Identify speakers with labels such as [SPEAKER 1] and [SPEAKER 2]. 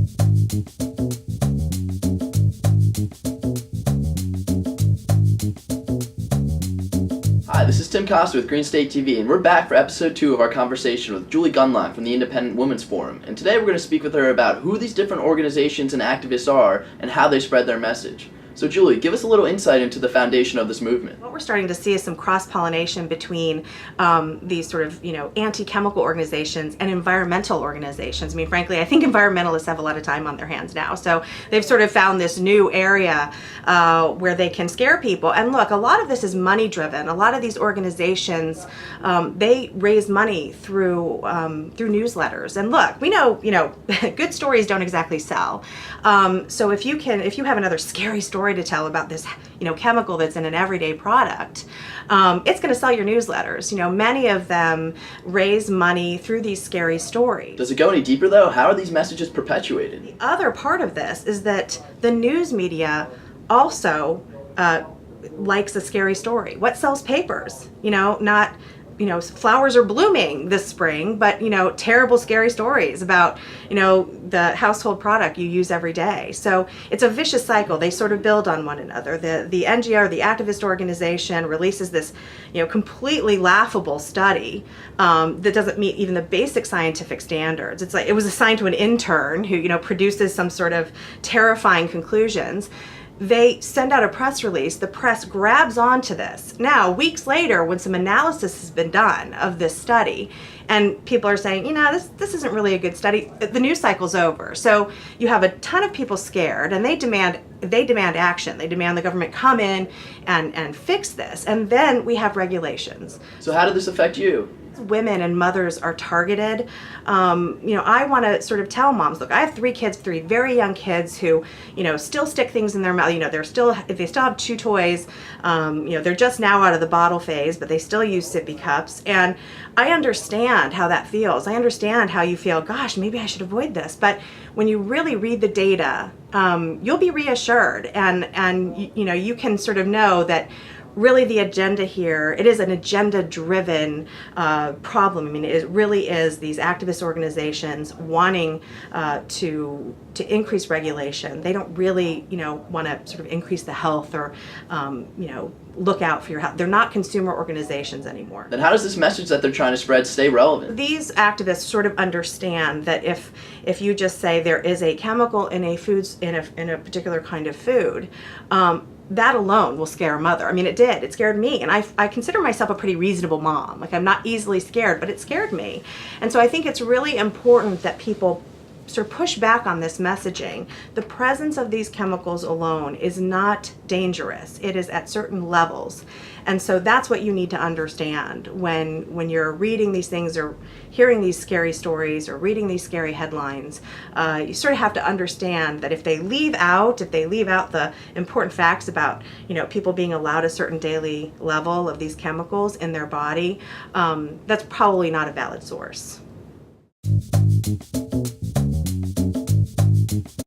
[SPEAKER 1] Hi, this is Tim Costa with Green State TV, and we're back for episode 2 of our conversation with Julie Gunlock from the Independent Women's Forum. And today we're going to speak with her about who these different organizations and activists are and how they spread their message. So Julie, give us a little insight into the foundation of this movement.
[SPEAKER 2] What we're starting to see is some cross-pollination between these sort of, anti-chemical organizations and environmental organizations. I mean, frankly, I think environmentalists have a lot of time on their hands now. So they've sort of found this new area where they can scare people. And look, a lot of this is money-driven. A lot of these organizations, they raise money through newsletters. And look, we know, good stories don't exactly sell. So if you have another scary story to tell about this, chemical that's in an everyday product, it's going to sell your newsletters. Many of them raise money through these scary stories.
[SPEAKER 1] Does it go any deeper though? How are these messages perpetuated?
[SPEAKER 2] The other part of this is that the news media also likes a scary story. What sells papers? Not flowers are blooming this spring, but terrible, scary stories about the household product you use every day. So it's a vicious cycle. They sort of build on one another. The NGO, the activist organization, releases this completely laughable study that doesn't meet even the basic scientific standards. It's like it was assigned to an intern who produces some sort of terrifying conclusions. They send out a press release, the press grabs onto this. Now, weeks later, when some analysis has been done of this study, and people are saying, this isn't really a good study, the news cycle's over. So you have a ton of people scared, and they demand action. They demand the government come in and fix this. And then we have regulations.
[SPEAKER 1] So how did this affect you?
[SPEAKER 2] Women and mothers are targeted. I want to sort of tell moms, look, I have 3 kids, 3 very young kids who, still stick things in their mouth. If they still have chew toys, they're just now out of the bottle phase, but they still use sippy cups. And I understand how that feels. I understand how you feel, gosh, maybe I should avoid this. But when you really read the data, you'll be reassured, and you can sort of know that really the agenda here, it is an agenda-driven problem. I mean, it really is these activist organizations wanting to increase regulation. They don't really, want to sort of increase the health or, look out for your health. They're not consumer organizations anymore.
[SPEAKER 1] Then how does this message that they're trying to spread stay relevant?
[SPEAKER 2] These activists sort of understand that if you just say there is a chemical in a particular kind of food, that alone will scare a mother. I mean, it did. It scared me. And I consider myself a pretty reasonable mom. Like, I'm not easily scared, but it scared me. And so I think it's really important that people sort of push back on this messaging. The presence of these chemicals alone is not dangerous. It is at certain levels. And so that's what you need to understand when you're reading these things or hearing these scary stories or reading these scary headlines. You sort of have to understand that if they leave out the important facts about people being allowed a certain daily level of these chemicals in their body, that's probably not a valid source.